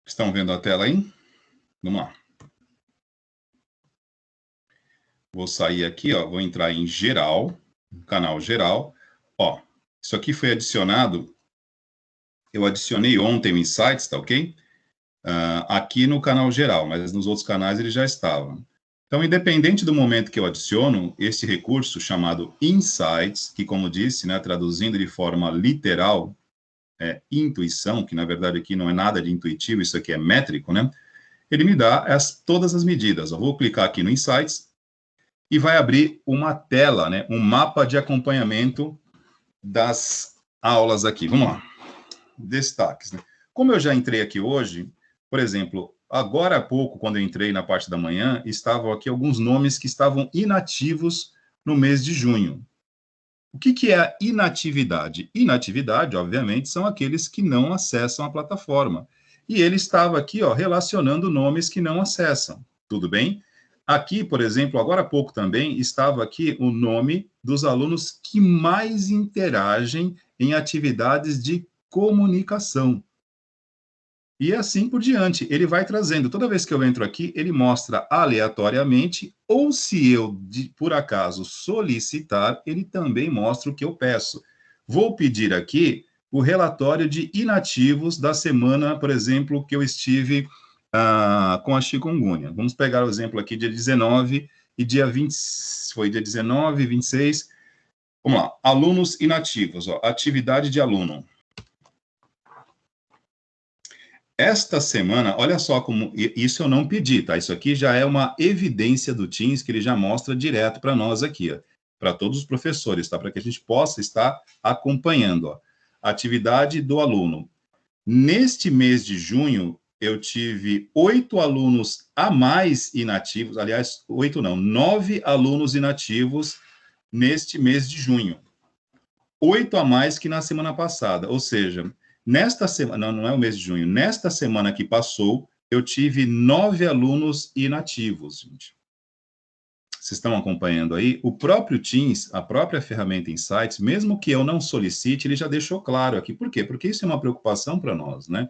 Estão vendo a tela aí? Vamos lá. Vou sair aqui, ó, vou entrar em geral, canal geral. Ó, isso aqui foi adicionado, eu adicionei ontem o Insights, tá ok? Aqui no canal geral, mas nos outros canais ele já estava. Então, independente do momento que eu adiciono, esse recurso chamado Insights, que como disse, né, traduzindo de forma literal, é intuição, que na verdade aqui não é nada de intuitivo, isso aqui é métrico, né? Ele me dá todas as medidas. Eu vou clicar aqui no Insights e vai abrir uma tela, né, um mapa de acompanhamento das aulas aqui. Vamos lá. Destaques, né? Como eu já entrei aqui hoje, por exemplo, agora há pouco, quando eu entrei na parte da manhã, estavam aqui alguns nomes que estavam inativos no mês de junho. O que é a inatividade? Inatividade, obviamente, são aqueles que não acessam a plataforma. E ele estava aqui, ó, relacionando nomes que não acessam. Tudo bem? Aqui, por exemplo, agora há pouco também, estava aqui o nome dos alunos que mais interagem em atividades de comunicação. E assim por diante, ele vai trazendo. Toda vez que eu entro aqui, ele mostra aleatoriamente, ou se eu, por acaso, solicitar, ele também mostra o que eu peço. Vou pedir aqui o relatório de inativos da semana, por exemplo, que eu estive com a chikungunya. Vamos pegar o exemplo aqui, dia 19 e dia 20, foi dia 19, 26. Vamos lá, alunos inativos, ó, atividade de aluno. Esta semana, olha só como isso eu não pedi, tá? Isso aqui já é uma evidência do Teams que ele já mostra direto para nós aqui, para todos os professores, tá? Para que a gente possa estar acompanhando, ó. Atividade do aluno. Neste mês de junho, eu tive 8 alunos a mais inativos, aliás, 8 não, 9 alunos inativos neste mês de junho. 8 a mais que na semana passada, ou seja, nesta semana, não é o mês de junho, nesta semana que passou, eu tive 9 alunos inativos, gente. Vocês estão acompanhando aí? O próprio Teams, a própria ferramenta Insights, mesmo que eu não solicite, ele já deixou claro aqui. Por quê? Porque isso é uma preocupação para nós, né?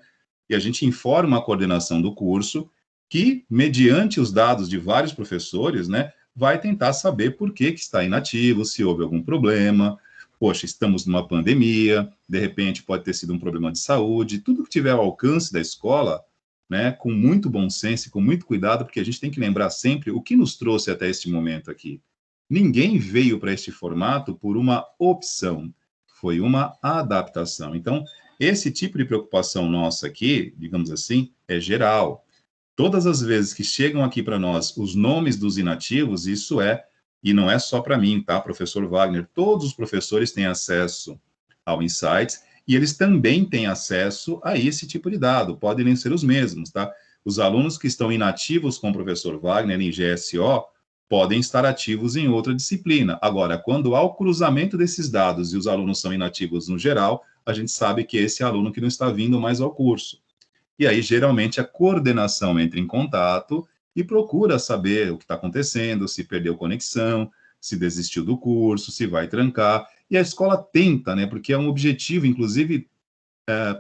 E a gente informa a coordenação do curso que, mediante os dados de vários professores, né, vai tentar saber por que está inativo, se houve algum problema. Poxa, estamos numa pandemia, de repente pode ter sido um problema de saúde, tudo que tiver ao alcance da escola, né, com muito bom senso e com muito cuidado, porque a gente tem que lembrar sempre o que nos trouxe até este momento aqui. Ninguém veio para este formato por uma opção, foi uma adaptação. Então, esse tipo de preocupação nossa aqui, digamos assim, é geral. Todas as vezes que chegam aqui para nós os nomes dos inativos, isso é, e não é só para mim, tá, professor Wagner? Todos os professores têm acesso ao Insights e eles também têm acesso a esse tipo de dado, podem nem ser os mesmos, tá? Os alunos que estão inativos com o professor Wagner em GSO podem estar ativos em outra disciplina. Agora, quando há o cruzamento desses dados e os alunos são inativos no geral, a gente sabe que esse é aluno que não está vindo mais ao curso. E aí, geralmente, a coordenação entra em contato e procura saber o que está acontecendo, se perdeu conexão, se desistiu do curso, se vai trancar. E a escola tenta, né, porque é um objetivo, inclusive,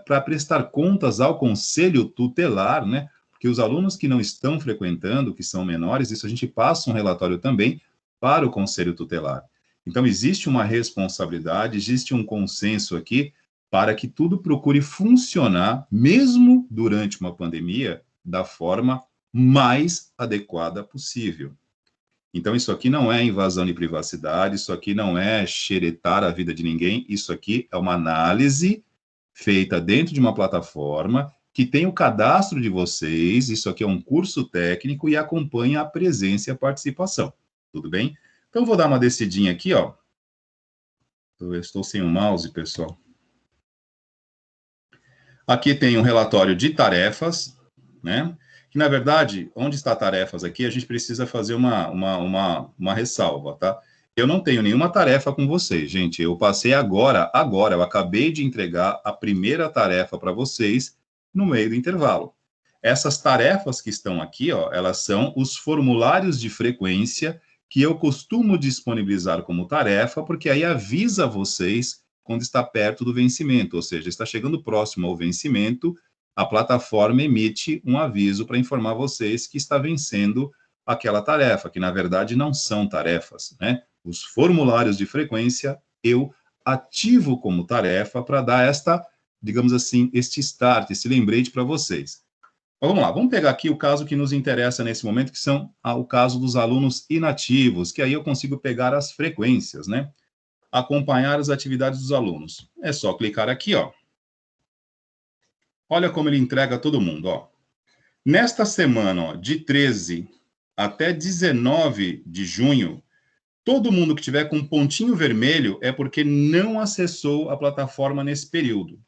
para prestar contas ao conselho tutelar, né, porque os alunos que não estão frequentando, que são menores, isso a gente passa um relatório também para o conselho tutelar. Então, existe uma responsabilidade, existe um consenso aqui para que tudo procure funcionar, mesmo durante uma pandemia, da forma mais adequada possível. Então, isso aqui não é invasão de privacidade, isso aqui não é xeretar a vida de ninguém, isso aqui é uma análise feita dentro de uma plataforma que tem o cadastro de vocês, isso aqui é um curso técnico e acompanha a presença e a participação. Tudo bem? Então, vou dar uma descidinha aqui, ó. Eu estou sem o mouse, pessoal. Aqui tem um relatório de tarefas, né? Que, na verdade, onde está tarefas aqui, a gente precisa fazer uma ressalva, tá? Eu não tenho nenhuma tarefa com vocês, gente. Eu passei agora, eu acabei de entregar a primeira tarefa para vocês no meio do intervalo. Essas tarefas que estão aqui, ó, elas são os formulários de frequência que eu costumo disponibilizar como tarefa, porque aí avisa vocês quando está perto do vencimento, ou seja, está chegando próximo ao vencimento, a plataforma emite um aviso para informar vocês que está vencendo aquela tarefa, que na verdade não são tarefas, né? Os formulários de frequência eu ativo como tarefa para dar esta, digamos assim, este start, esse lembrete para vocês. Então, vamos lá, vamos pegar aqui o caso que nos interessa nesse momento, que são o caso dos alunos inativos, que aí eu consigo pegar as frequências, né? Acompanhar as atividades dos alunos. É só clicar aqui, ó. Olha como ele entrega a todo mundo, ó. Nesta semana, ó, de 13 até 19 de junho, todo mundo que tiver com um pontinho vermelho é porque não acessou a plataforma nesse período.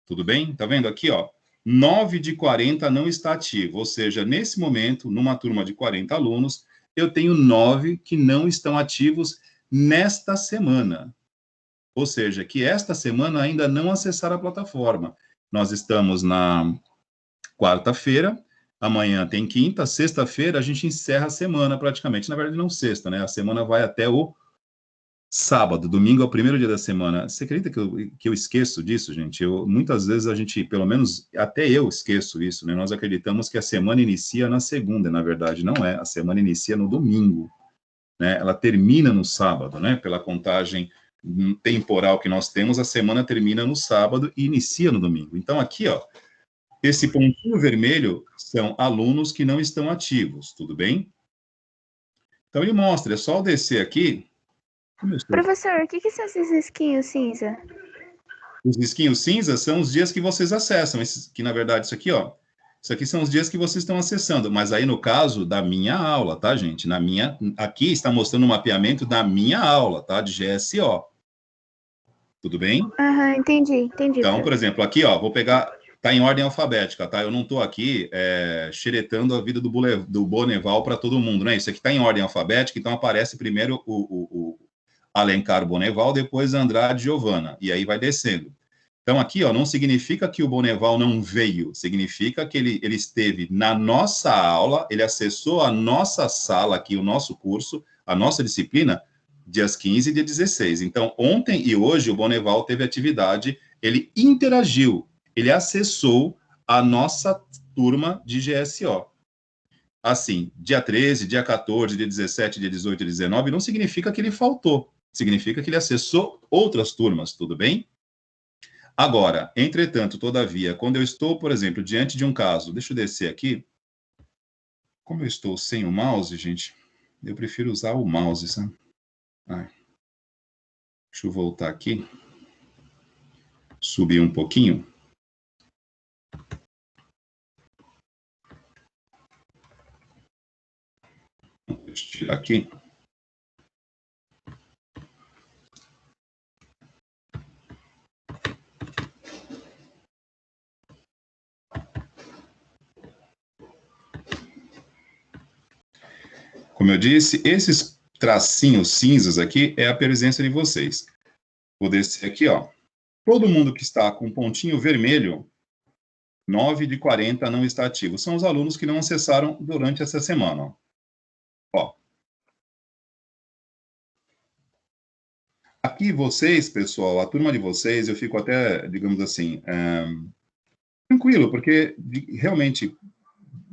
Tudo bem? Tá vendo aqui, ó? 9 de 40 não está ativo, ou seja, nesse momento, numa turma de 40 alunos, eu tenho 9 que não estão ativos nesta semana. Ou seja, que esta semana ainda não acessaram a plataforma. Nós estamos na quarta-feira, amanhã tem quinta, sexta-feira a gente encerra a semana praticamente. Na verdade, não sexta, né? A semana vai até o sábado, domingo é o primeiro dia da semana. Você acredita que eu esqueço disso, gente? Muitas vezes a gente, pelo menos até eu esqueço isso, né? Nós acreditamos que a semana inicia na segunda, na verdade não é. A semana inicia no domingo, né? Ela termina no sábado, né? Pela contagem temporal que nós temos, a semana termina no sábado e inicia no domingo. Então aqui, ó, esse pontinho vermelho são alunos que não estão ativos, tudo bem? Então ele mostra, é só eu descer aqui. Professor, o que são esses risquinhos cinza? Os risquinhos cinzas são os dias que vocês acessam, que na verdade isso aqui, ó, isso aqui são os dias que vocês estão acessando, mas aí no caso da minha aula, tá, gente? Aqui está mostrando o mapeamento da minha aula, tá, de GSO. Tudo bem? Aham, entendi, Então, prof. por exemplo, aqui, ó, vou pegar, tá em ordem alfabética, tá? Eu não tô aqui xeretando a vida do Boneval para todo mundo, né? Isso aqui tá em ordem alfabética, então aparece primeiro o Alencar Boneval, depois Andrade Giovana, e aí vai descendo. Então, aqui, ó, não significa que o Boneval não veio, significa que ele esteve na nossa aula, ele acessou a nossa sala aqui, o nosso curso, a nossa disciplina, dias 15 e dia 16. Então, ontem e hoje, o Boneval teve atividade, ele interagiu, ele acessou a nossa turma de GSO. Assim, dia 13, dia 14, dia 17, dia 18 e 19, não significa que ele faltou, significa que ele acessou outras turmas, tudo bem? Agora, entretanto, todavia, quando eu estou, por exemplo, diante de um caso, deixa eu descer aqui, como eu estou sem o mouse, gente, eu prefiro usar o mouse, sabe? Ai. Deixa eu voltar aqui, subir um pouquinho. Deixa eu tirar aqui. Como eu disse, esses tracinhos cinzas aqui é a presença de vocês. Vou descer aqui, ó. Todo mundo que está com pontinho vermelho, 9 de 40 não está ativo. São os alunos que não acessaram durante essa semana. Ó. Aqui vocês, pessoal, a turma de vocês, eu fico até, digamos assim, tranquilo, porque realmente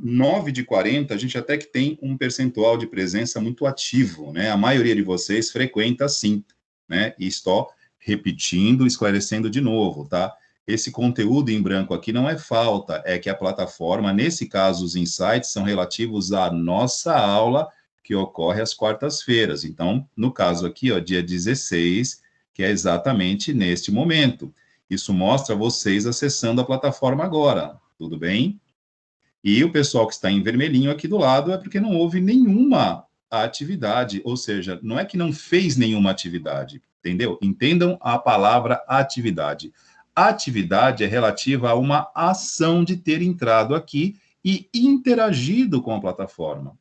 9 de 40, a gente até que tem um percentual de presença muito ativo, né? A maioria de vocês frequenta sim, né? E estou repetindo, esclarecendo de novo, tá? Esse conteúdo em branco aqui não é falta, é que a plataforma, nesse caso, os insights são relativos à nossa aula, que ocorre às quartas-feiras. Então, no caso aqui, ó, dia 16, que é exatamente neste momento. Isso mostra vocês acessando a plataforma agora, tudo bem? E o pessoal que está em vermelhinho aqui do lado é porque não houve nenhuma atividade, ou seja, não é que não fez nenhuma atividade, entendeu? Entendam a palavra atividade. Atividade é relativa a uma ação de ter entrado aqui e interagido com a plataforma.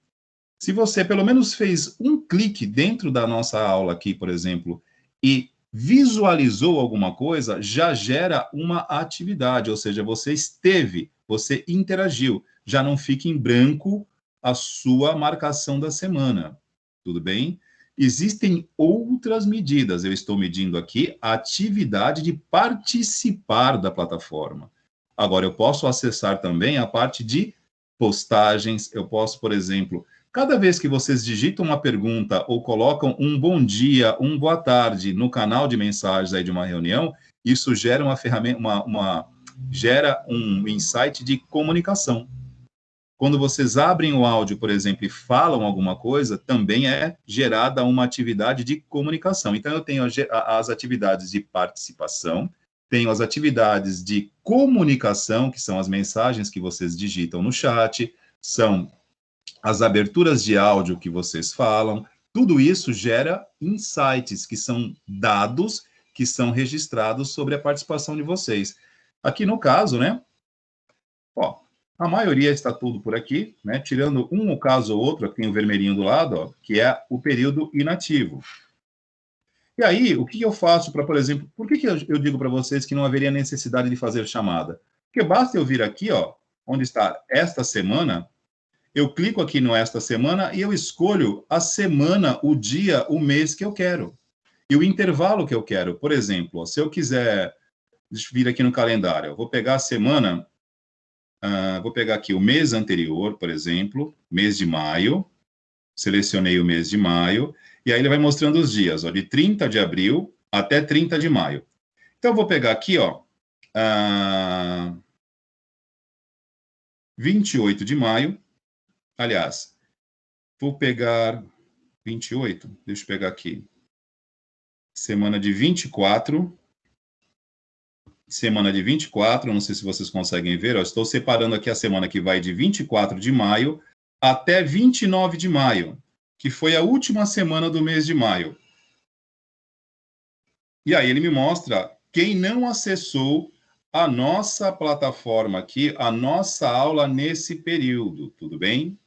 Se você pelo menos fez um clique dentro da nossa aula aqui, por exemplo, e visualizou alguma coisa, já gera uma atividade, ou seja, você esteve, você interagiu, já não fica em branco a sua marcação da semana. Tudo bem? Existem outras medidas. Eu estou medindo aqui a atividade de participar da plataforma. Agora, eu posso acessar também a parte de postagens. Eu posso, por exemplo, cada vez que vocês digitam uma pergunta ou colocam um bom dia, um boa tarde no canal de mensagens aí de uma reunião, isso gera uma ferramenta, gera um insight de comunicação. Quando vocês abrem o áudio, por exemplo, e falam alguma coisa, também é gerada uma atividade de comunicação. Então, eu tenho as atividades de participação, tenho as atividades de comunicação, que são as mensagens que vocês digitam no chat, são as aberturas de áudio que vocês falam. Tudo isso gera insights, que são dados que são registrados sobre a participação de vocês. Aqui no caso, né? Ó, a maioria está tudo por aqui, né? Tirando um caso ou outro, aqui tem o vermelhinho do lado, ó, que é o período inativo. E aí, o que eu faço para, por exemplo, por que eu digo para vocês que não haveria necessidade de fazer chamada? Porque basta eu vir aqui, ó, onde está esta semana, eu clico aqui no esta semana e eu escolho a semana, o dia, o mês que eu quero. E o intervalo que eu quero. Por exemplo, ó, se eu quiser vir aqui no calendário, eu vou pegar a semana, vou pegar aqui o mês anterior, por exemplo, mês de maio, selecionei o mês de maio, e aí ele vai mostrando os dias, ó, de 30 de abril até 30 de maio. Então, eu vou pegar aqui, ó, 28 de maio, aliás, vou pegar 28, deixa eu pegar aqui, semana de 24, não sei se vocês conseguem ver, ó, estou separando aqui a semana que vai de 24 de maio até 29 de maio, que foi a última semana do mês de maio. E aí ele me mostra quem não acessou a nossa plataforma aqui, a nossa aula nesse período, tudo bem?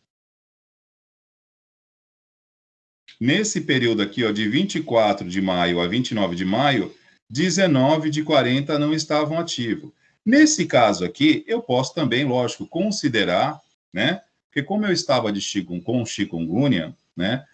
Nesse período aqui, ó, de 24 de maio a 29 de maio, 19 de 40 não estavam ativos. Nesse caso aqui, eu posso também, lógico, considerar, né? Porque como eu estava com chikungunya, né?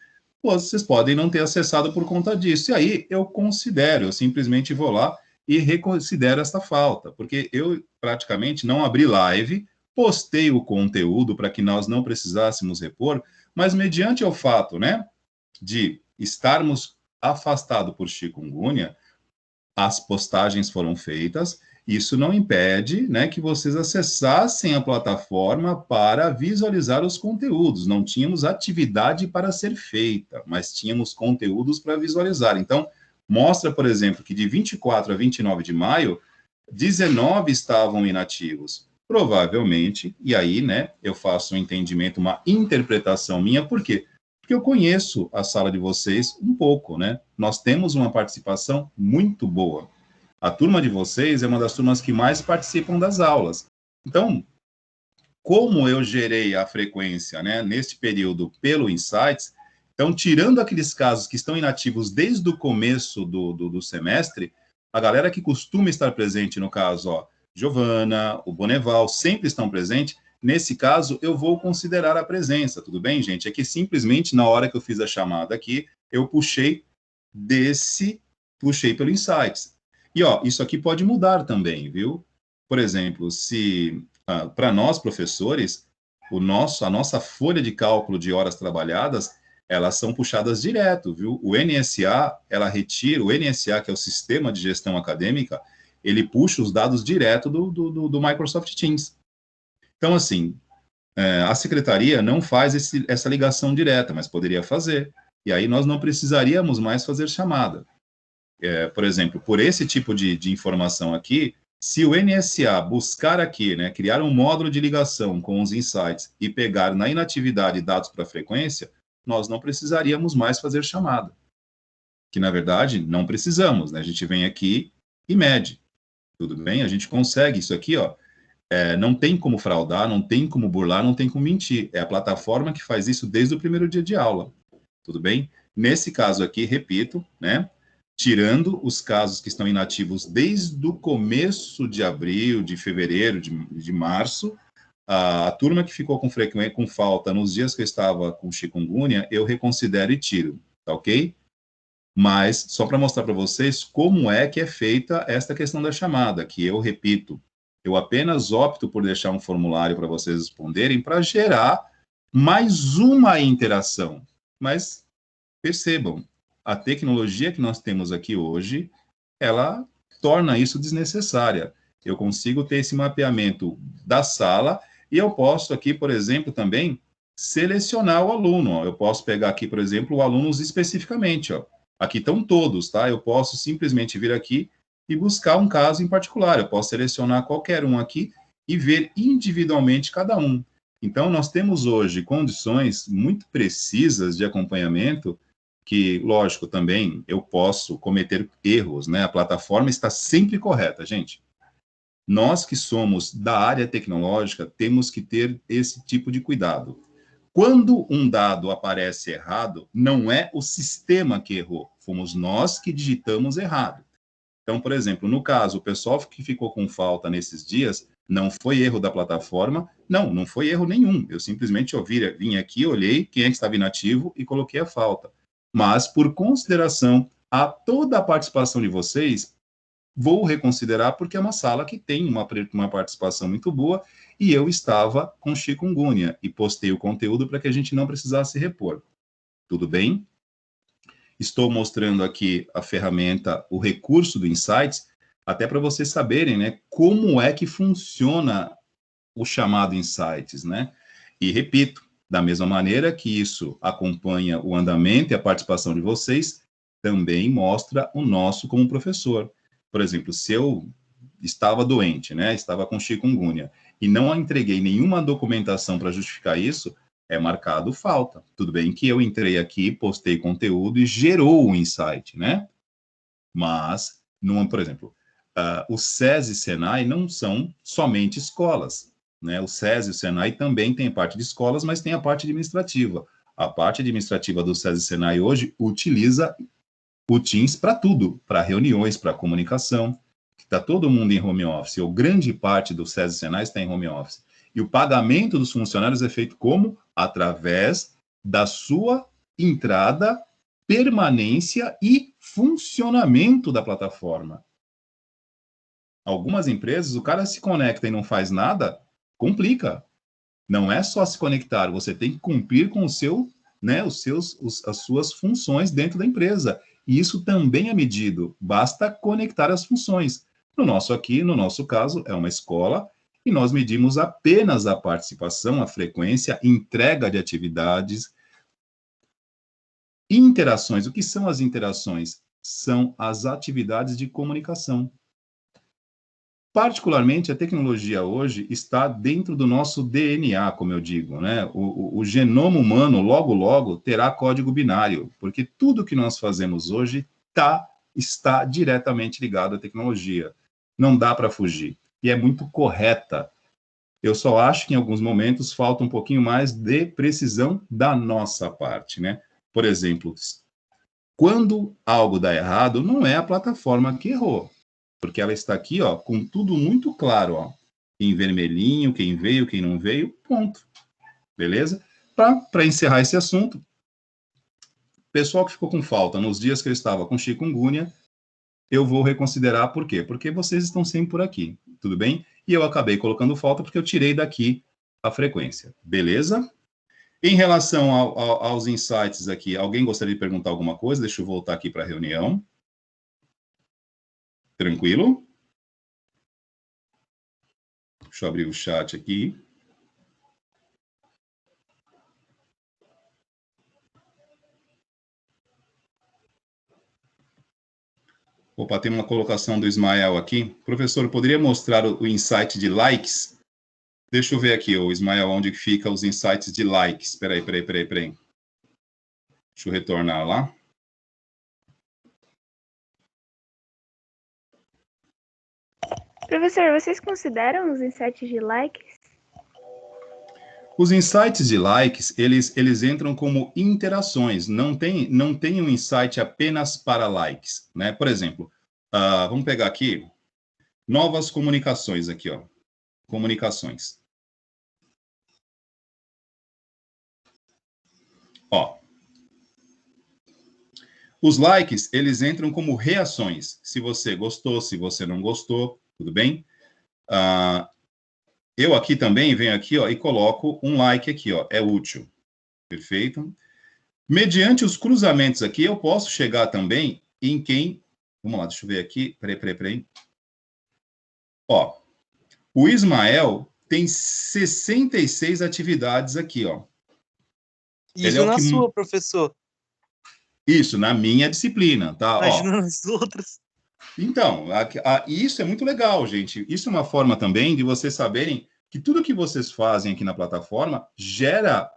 Vocês podem não ter acessado por conta disso. E aí eu considero, eu simplesmente vou lá e reconsidero esta falta, porque eu praticamente não abri live, postei o conteúdo para que nós não precisássemos repor, mas mediante o fato, né, de estarmos afastados por chikungunya, as postagens foram feitas, isso não impede, né, que vocês acessassem a plataforma para visualizar os conteúdos. Não tínhamos atividade para ser feita, mas tínhamos conteúdos para visualizar. Então, mostra, por exemplo, que de 24 a 29 de maio, 19 estavam inativos. Provavelmente, e aí, né, eu faço um entendimento, uma interpretação minha, por quê? Porque eu conheço a sala de vocês um pouco, né? Nós temos uma participação muito boa. A turma de vocês é uma das turmas que mais participam das aulas. Então, como eu gerei a frequência, né, neste período pelo Insights, então, tirando aqueles casos que estão inativos desde o começo do semestre, a galera que costuma estar presente, no caso, ó, Giovana, o Boneval, sempre estão presentes. Nesse caso, eu vou considerar a presença, tudo bem, gente? É que simplesmente, na hora que eu fiz a chamada aqui, eu puxei pelo Insights. E, ó, isso aqui pode mudar também, viu? Por exemplo, se, para nós, professores, a nossa folha de cálculo de horas trabalhadas, elas são puxadas direto, viu? O NSA, o NSA, que é o Sistema de Gestão Acadêmica, ele puxa os dados direto do Microsoft Teams. Então, assim, a secretaria não faz essa ligação direta, mas poderia fazer. E aí nós não precisaríamos mais fazer chamada. Por exemplo, por esse tipo de informação aqui, se o NSA buscar aqui, né, criar um módulo de ligação com os insights e pegar na inatividade dados para frequência, nós não precisaríamos mais fazer chamada. Que, na verdade, não precisamos, né? A gente vem aqui e mede. Tudo bem? A gente consegue isso aqui, ó. Não tem como fraudar, não tem como burlar, não tem como mentir. É a plataforma que faz isso desde o primeiro dia de aula. Tudo bem? Nesse caso aqui, repito, né? Tirando os casos que estão inativos desde o começo de abril, de fevereiro, de março, a turma que ficou com falta nos dias que eu estava com chikungunya, eu reconsidero e tiro, tá ok? Mas, só para mostrar para vocês como é que é feita esta questão da chamada, que eu repito, Eu apenas opto por deixar um formulário para vocês responderem para gerar mais uma interação. Mas percebam, a tecnologia que nós temos aqui hoje, ela torna isso desnecessária. Eu consigo ter esse mapeamento da sala e eu posso aqui, por exemplo, também selecionar o aluno. Ó. Eu posso pegar aqui, por exemplo, o alunos especificamente. Ó. Aqui estão todos, tá? Eu posso simplesmente vir aqui e buscar um caso em particular. Eu posso selecionar qualquer um aqui e ver individualmente cada um. Então, nós temos hoje condições muito precisas de acompanhamento que, lógico, também eu posso cometer erros, né? A plataforma está sempre correta, gente. Nós que somos da área tecnológica temos que ter esse tipo de cuidado. Quando um dado aparece errado, não é o sistema que errou, fomos nós que digitamos errado. Então, por exemplo, no caso, o pessoal que ficou com falta nesses dias, não foi erro da plataforma, não foi erro nenhum. Eu simplesmente vim aqui, olhei quem é que estava inativo e coloquei a falta. Mas, por consideração a toda a participação de vocês, vou reconsiderar porque é uma sala que tem uma participação muito boa e eu estava com chikungunya e postei o conteúdo para que a gente não precisasse repor. Tudo bem? Estou mostrando aqui a ferramenta, o recurso do Insights, até para vocês saberem, né, como é que funciona o chamado Insights, né? E repito, da mesma maneira que isso acompanha o andamento e a participação de vocês, também mostra o nosso como professor. Por exemplo, se eu estava doente, né, estava com chikungunya, e não entreguei nenhuma documentação para justificar isso, é marcado falta. Tudo bem que eu entrei aqui, postei conteúdo e gerou o insight, né? Mas, por exemplo, o SESI e Senai não são somente escolas, né? O SESI e o Senai também tem parte de escolas, mas tem a parte administrativa. A parte administrativa do SESI e Senai hoje utiliza o Teams para tudo, para reuniões, para comunicação. Está todo mundo em home office, ou grande parte do SESI e Senai está em home office. E o pagamento dos funcionários é feito como? Através da sua entrada, permanência e funcionamento da plataforma. Algumas empresas, o cara se conecta e não faz nada, complica. Não é só se conectar, você tem que cumprir com as suas funções dentro da empresa. E isso também é medido, basta conectar as funções. No nosso caso, é uma escola, e nós medimos apenas a participação, a frequência, entrega de atividades, interações. O que são as interações? São as atividades de comunicação. Particularmente, a tecnologia hoje está dentro do nosso DNA, como eu digo, né? O genoma humano, logo, logo, terá código binário, porque tudo que nós fazemos hoje está diretamente ligado à tecnologia. Não dá para fugir. E é muito correta. Eu só acho que, em alguns momentos, falta um pouquinho mais de precisão da nossa parte, né? Por exemplo, quando algo dá errado, não é a plataforma que errou, porque ela está aqui, ó, com tudo muito claro, ó, em vermelhinho, quem veio, quem não veio, ponto. Beleza? Para encerrar esse assunto, pessoal que ficou com falta nos dias que eu estava com chikungunya, eu vou reconsiderar por quê? Porque vocês estão sempre por aqui, tudo bem? E eu acabei colocando falta porque eu tirei daqui a frequência, beleza? Em relação aos insights aqui, alguém gostaria de perguntar alguma coisa? Deixa eu voltar aqui para a reunião. Tranquilo? Deixa eu abrir o chat aqui. Opa, tem uma colocação do Ismael aqui. Professor, poderia mostrar o insight de likes? Deixa eu ver aqui, o Ismael, onde fica os insights de likes. Espera aí. Deixa eu retornar lá. Professor, vocês consideram os insights de likes? Os insights de likes, eles entram como interações, não tem um insight apenas para likes, né? Por exemplo, vamos pegar aqui, novas comunicações aqui, ó. Comunicações. Ó. Os likes, eles entram como reações. Se você gostou, se você não gostou, tudo bem? Eu aqui também venho aqui, ó, e coloco um like aqui, ó, é útil. Perfeito? Mediante os cruzamentos aqui, eu posso chegar também em quem... Vamos lá, deixa eu ver aqui. Peraí. Ó, o Ismael tem 66 atividades aqui, ó. Isso na sua, professor. Isso, na minha disciplina, tá? Imagina nas outras. Então, isso é muito legal, gente. Isso é uma forma também de vocês saberem que tudo que vocês fazem aqui na plataforma gera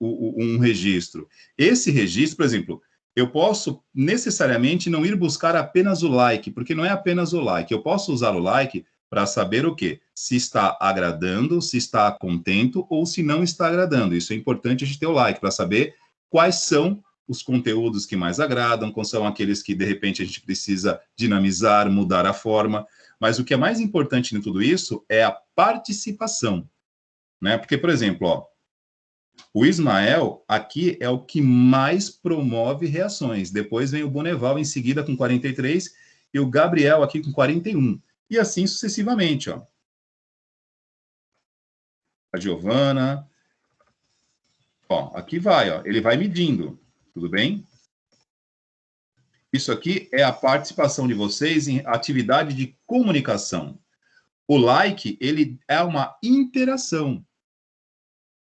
um registro. Esse registro, por exemplo, eu posso necessariamente não ir buscar apenas o like, porque não é apenas o like. Eu posso usar o like para saber o quê? Se está agradando, se está contento ou se não está agradando. Isso é importante a gente ter o like para saber quais são os conteúdos que mais agradam, quais são aqueles que, de repente, a gente precisa dinamizar, mudar a forma. Mas o que é mais importante em tudo isso é a participação, né? Porque, por exemplo, ó, o Ismael aqui é o que mais promove reações. Depois vem o Boneval em seguida com 43 e o Gabriel aqui com 41. E assim sucessivamente, ó. A Giovana. Ó, aqui vai, ó. Ele vai medindo. Tudo bem? Isso aqui é a participação de vocês em atividade de comunicação. O like, ele é uma interação.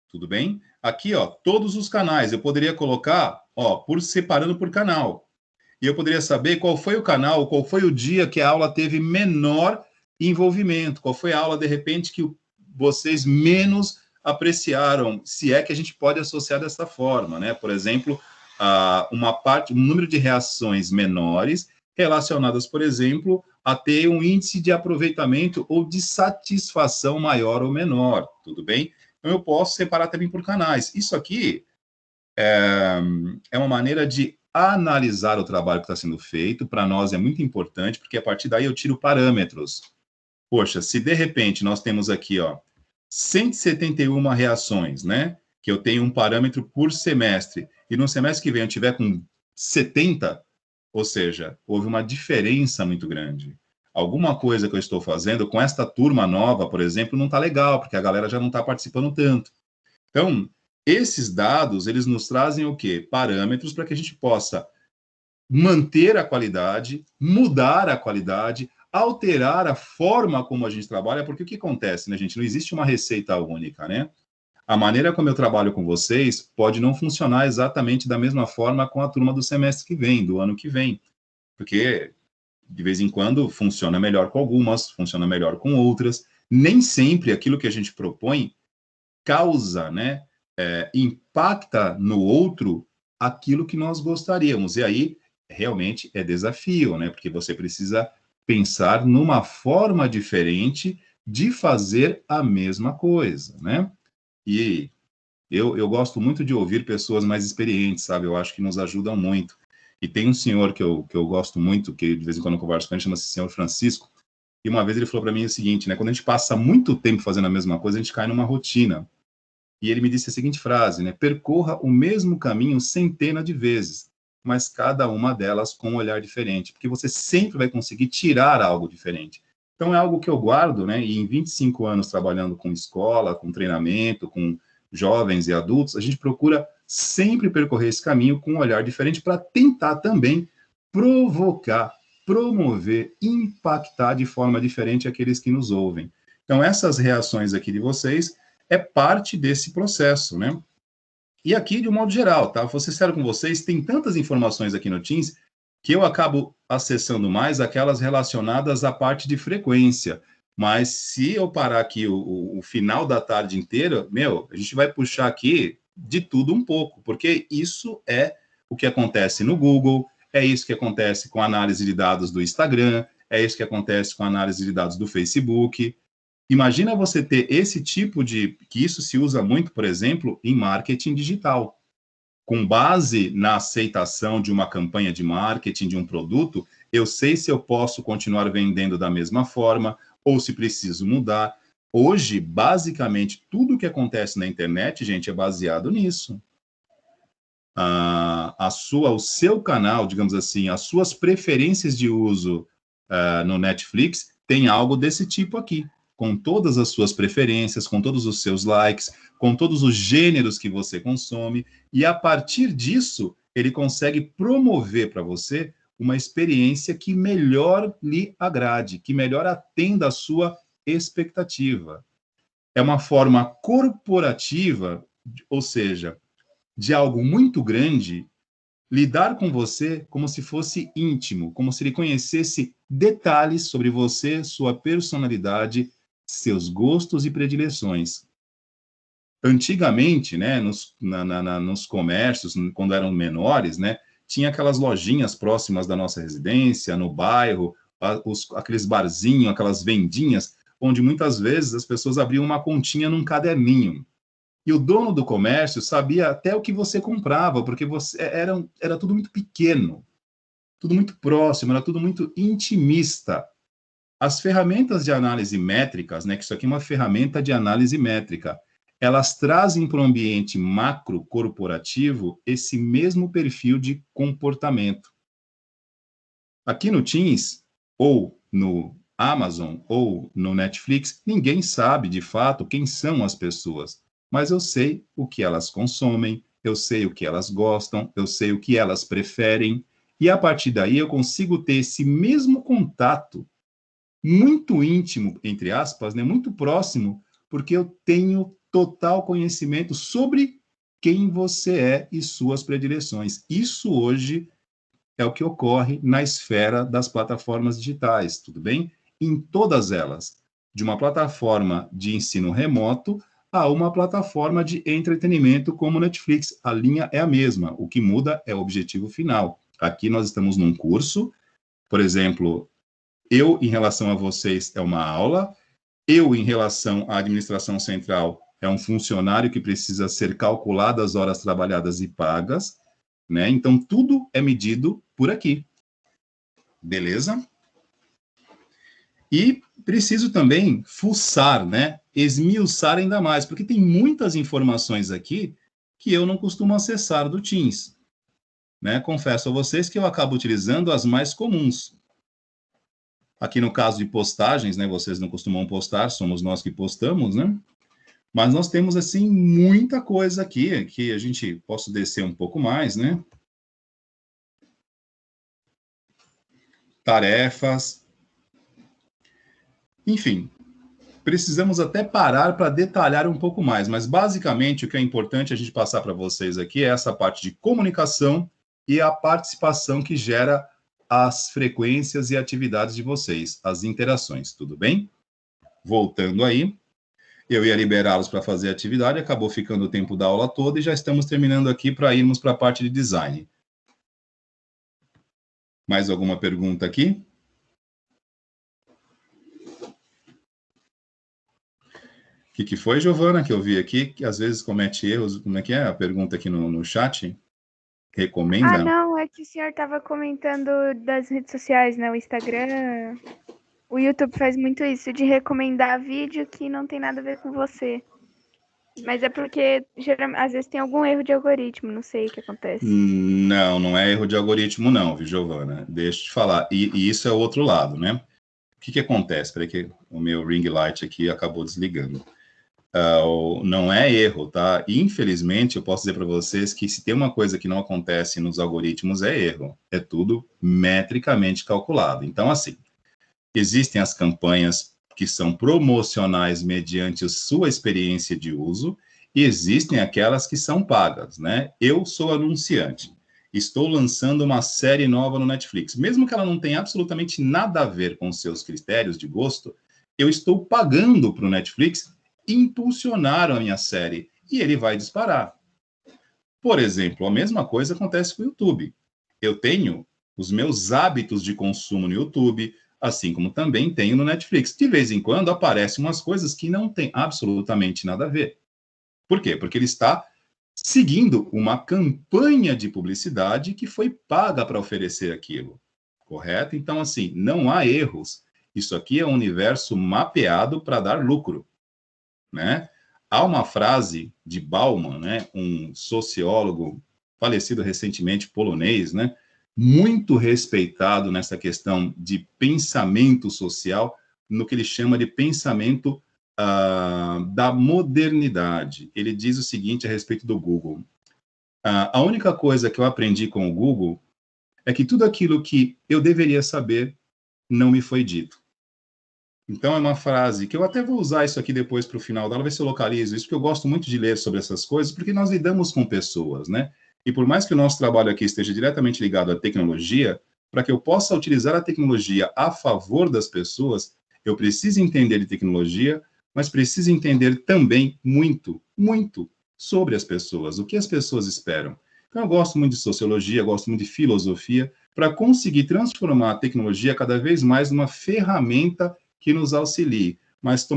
Tudo bem? Aqui, ó, todos os canais. Eu poderia colocar, ó, separando por canal. E eu poderia saber qual foi o canal, qual foi o dia que a aula teve menor envolvimento, qual foi a aula, de repente, que vocês menos apreciaram, se é que a gente pode associar dessa forma, né? Por exemplo, um número de reações menores relacionadas, por exemplo, a ter um índice de aproveitamento ou de satisfação maior ou menor, tudo bem? Então, eu posso separar também por canais. Isso aqui é uma maneira de analisar o trabalho que está sendo feito. Para nós é muito importante, porque a partir daí eu tiro parâmetros. Poxa, se de repente nós temos aqui, ó, 171 reações, né? Que eu tenho um parâmetro por semestre, e no semestre que vem eu tiver com 70, ou seja, houve uma diferença muito grande. Alguma coisa que eu estou fazendo com esta turma nova, por exemplo, não está legal, porque a galera já não está participando tanto. Então, esses dados, eles nos trazem o quê? Parâmetros para que a gente possa manter a qualidade, mudar a qualidade, alterar a forma como a gente trabalha, porque o que acontece, né, gente? Não existe uma receita única, né? A maneira como eu trabalho com vocês pode não funcionar exatamente da mesma forma com a turma do semestre que vem, do ano que vem, porque de vez em quando funciona melhor com algumas, funciona melhor com outras. Nem sempre aquilo que a gente propõe causa, né, impacta no outro aquilo que nós gostaríamos. E aí, realmente, é desafio, né, porque você precisa pensar numa forma diferente de fazer a mesma coisa, né? E eu gosto muito de ouvir pessoas mais experientes, sabe? Eu acho que nos ajudam muito. E tem um senhor que eu gosto muito, que de vez em quando eu converso com ele, chama-se senhor Francisco, e uma vez ele falou para mim o seguinte, né? Quando a gente passa muito tempo fazendo a mesma coisa, a gente cai numa rotina. E ele me disse a seguinte frase, né? Percorra o mesmo caminho centenas de vezes, mas cada uma delas com um olhar diferente, porque você sempre vai conseguir tirar algo diferente. Então é algo que eu guardo, né? E em 25 anos trabalhando com escola, com treinamento, com jovens e adultos, a gente procura sempre percorrer esse caminho com um olhar diferente para tentar também provocar, promover, impactar de forma diferente aqueles que nos ouvem. Então essas reações aqui de vocês é parte desse processo, né? E aqui, de um modo geral, tá? Vou ser sincero com vocês, tem tantas informações aqui no Teams que eu acabo acessando mais aquelas relacionadas à parte de frequência. Mas se eu parar aqui o final da tarde inteira, a gente vai puxar aqui de tudo um pouco, porque isso é o que acontece no Google, é isso que acontece com a análise de dados do Instagram, é isso que acontece com a análise de dados do Facebook. Imagina você ter esse tipo que isso se usa muito, por exemplo, em marketing digital. Com base na aceitação de uma campanha de marketing, de um produto, eu sei se eu posso continuar vendendo da mesma forma ou se preciso mudar. Hoje, basicamente, tudo que acontece na internet, gente, é baseado nisso. O seu canal, digamos assim, as suas preferências de uso no Netflix, tem algo desse tipo aqui. com todas as suas preferências, com todos os seus likes, com todos os gêneros que você consome, e a partir disso, ele consegue promover para você uma experiência que melhor lhe agrade, que melhor atenda a sua expectativa. É uma forma corporativa, ou seja, de algo muito grande, lidar com você como se fosse íntimo, como se ele conhecesse detalhes sobre você, sua personalidade, seus gostos e predileções. Antigamente, né, nos comércios, quando eram menores, né, tinha aquelas lojinhas próximas da nossa residência, no bairro, aqueles barzinhos, aquelas vendinhas, onde muitas vezes as pessoas abriam uma continha num caderninho. E o dono do comércio sabia até o que você comprava, porque era tudo muito pequeno, tudo muito próximo, era tudo muito intimista. As ferramentas de análise métricas, né, que isso aqui é uma ferramenta de análise métrica, elas trazem para o ambiente macro corporativo esse mesmo perfil de comportamento. Aqui no Teams, ou no Amazon, ou no Netflix, ninguém sabe, de fato, quem são as pessoas. Mas eu sei o que elas consomem, eu sei o que elas gostam, eu sei o que elas preferem, e a partir daí eu consigo ter esse mesmo contato, muito íntimo, entre aspas, né, muito próximo, porque eu tenho total conhecimento sobre quem você é e suas predileções. Isso hoje é o que ocorre na esfera das plataformas digitais, tudo bem? Em todas elas, de uma plataforma de ensino remoto a uma plataforma de entretenimento como Netflix. A linha é a mesma, o que muda é o objetivo final. Aqui nós estamos num curso, por exemplo, eu em relação a vocês é uma aula, eu em relação à administração central é um funcionário que precisa ser calculado as horas trabalhadas e pagas, né? Então, tudo é medido por aqui. Beleza? E preciso também fuçar, né? Esmiuçar ainda mais, porque tem muitas informações aqui que eu não costumo acessar do Teams. Né? Confesso a vocês que eu acabo utilizando as mais comuns. Aqui no caso de postagens, né? Vocês não costumam postar, somos nós que postamos, né? Mas nós temos, assim, muita coisa aqui, que a gente possa descer um pouco mais, né? Tarefas. Enfim, precisamos até parar para detalhar um pouco mais, mas basicamente o que é importante a gente passar para vocês aqui é essa parte de comunicação e a participação que gera as frequências e atividades de vocês, as interações, tudo bem? Voltando aí, eu ia liberá-los para fazer a atividade, acabou ficando o tempo da aula toda e já estamos terminando aqui para irmos para a parte de design. Mais alguma pergunta aqui? O que foi, Giovana, que eu vi aqui, que às vezes comete erros? Como é que é a pergunta aqui no chat? Recomenda? Ah, não, é que o senhor estava comentando das redes sociais, né? O Instagram, o YouTube faz muito isso, de recomendar vídeo que não tem nada a ver com você. Mas é porque, geralmente, às vezes tem algum erro de algoritmo, não sei o que acontece. Não, não é erro de algoritmo não, viu, Giovana? Deixa eu te falar. E isso é o outro lado, né? O que acontece? Espera que o meu ring light aqui acabou desligando. Não é erro, tá? Infelizmente, eu posso dizer para vocês que se tem uma coisa que não acontece nos algoritmos é erro. É tudo metricamente calculado. Então, assim, existem as campanhas que são promocionais mediante a sua experiência de uso e existem aquelas que são pagas, né? Eu sou anunciante. Estou lançando uma série nova no Netflix. Mesmo que ela não tenha absolutamente nada a ver com seus critérios de gosto, eu estou pagando para o Netflix impulsionar a minha série e ele vai disparar. Por exemplo, a mesma coisa acontece com o YouTube. Eu tenho os meus hábitos de consumo no YouTube, assim como também tenho no Netflix. De vez em quando aparecem umas coisas que não têm absolutamente nada a ver. Por quê? Porque ele está seguindo uma campanha de publicidade que foi paga para oferecer aquilo. Correto? Então, assim, não há erros. Isso aqui é um universo mapeado para dar lucro. Né? Há uma frase de Bauman, né, um sociólogo falecido recentemente, polonês, né, muito respeitado nessa questão de pensamento social, no que ele chama de pensamento da modernidade. Ele diz o seguinte a respeito do Google. A única coisa que eu aprendi com o Google é que tudo aquilo que eu deveria saber não me foi dito. Então, é uma frase que eu até vou usar isso aqui depois para o final da aula, ver se eu localizo isso, porque eu gosto muito de ler sobre essas coisas, porque nós lidamos com pessoas, né? E por mais que o nosso trabalho aqui esteja diretamente ligado à tecnologia, para que eu possa utilizar a tecnologia a favor das pessoas, eu preciso entender de tecnologia, mas preciso entender também muito, muito sobre as pessoas, o que as pessoas esperam. Então, eu gosto muito de sociologia, gosto muito de filosofia, para conseguir transformar a tecnologia cada vez mais numa ferramenta que nos auxilie. Mas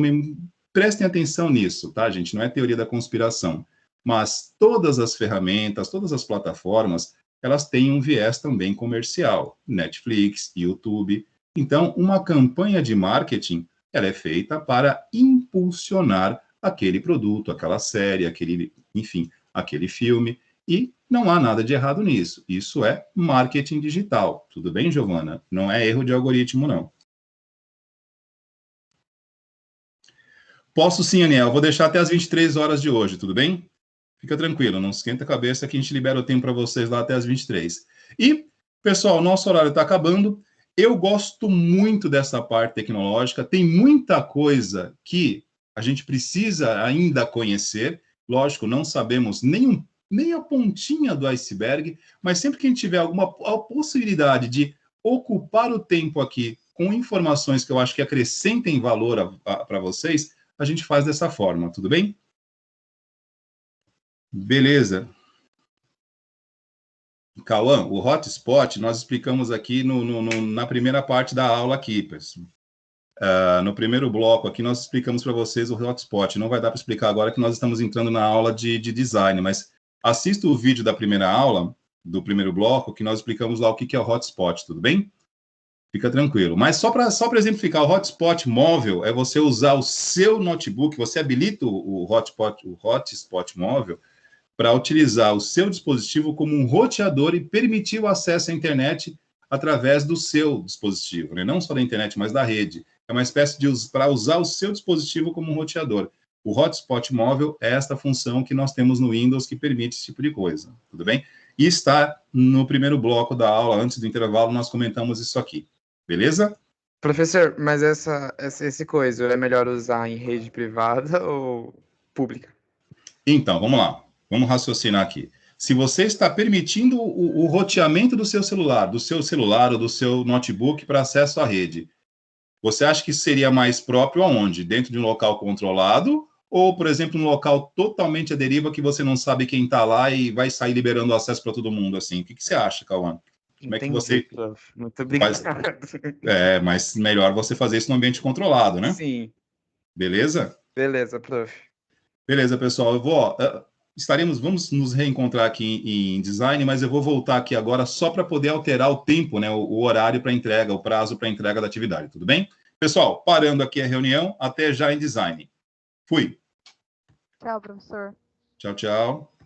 prestem atenção nisso, tá, gente? Não é teoria da conspiração. Mas todas as ferramentas, todas as plataformas, elas têm um viés também comercial. Netflix, YouTube. Então, uma campanha de marketing, ela é feita para impulsionar aquele produto, aquela série, enfim, aquele filme. E não há nada de errado nisso. Isso é marketing digital. Tudo bem, Giovana? Não é erro de algoritmo, não. Posso sim, Aniel. Vou deixar até as 23 horas de hoje, tudo bem? Fica tranquilo, não esquenta a cabeça que a gente libera o tempo para vocês lá até as 23. E, pessoal, nosso horário está acabando. Eu gosto muito dessa parte tecnológica. Tem muita coisa que a gente precisa ainda conhecer. Lógico, não sabemos nem a pontinha do iceberg, mas sempre que a gente tiver alguma possibilidade de ocupar o tempo aqui com informações que eu acho que acrescentem valor para vocês, a gente faz dessa forma, tudo bem? Beleza. Cauã, o hotspot nós explicamos aqui na primeira parte da aula aqui, pessoal. No primeiro bloco aqui nós explicamos para vocês o hotspot. Não vai dar para explicar agora que nós estamos entrando na aula de design, mas assista o vídeo da primeira aula, do primeiro bloco, que nós explicamos lá o que é o hotspot, tudo bem? Fica tranquilo. Mas só para exemplificar, o hotspot móvel é você usar o seu notebook, você habilita o hotspot móvel para utilizar o seu dispositivo como um roteador e permitir o acesso à internet através do seu dispositivo, né? Não só da internet, mas da rede. É uma espécie de para usar o seu dispositivo como um roteador. O hotspot móvel é esta função que nós temos no Windows que permite esse tipo de coisa, tudo bem? E está no primeiro bloco da aula, antes do intervalo, nós comentamos isso aqui. Beleza? Professor, mas esse coisa é melhor usar em rede privada ou pública? Então, vamos lá. Vamos raciocinar aqui. Se você está permitindo o roteamento do seu celular ou do seu notebook para acesso à rede, você acha que seria mais próprio aonde? Dentro de um local controlado ou, por exemplo, um local totalmente à deriva que você não sabe quem está lá e vai sair liberando acesso para todo mundo assim? O que você acha, Cauã? Como é que você... prof. Muito obrigado. Mas melhor você fazer isso no ambiente controlado, né? Sim. Beleza? Beleza, prof. Beleza, pessoal. Vamos nos reencontrar aqui em design, mas eu vou voltar aqui agora só para poder alterar o tempo, né? O horário para entrega, o prazo para entrega da atividade, tudo bem? Pessoal, parando aqui a reunião, até já em design. Fui. Tchau, professor. Tchau, tchau.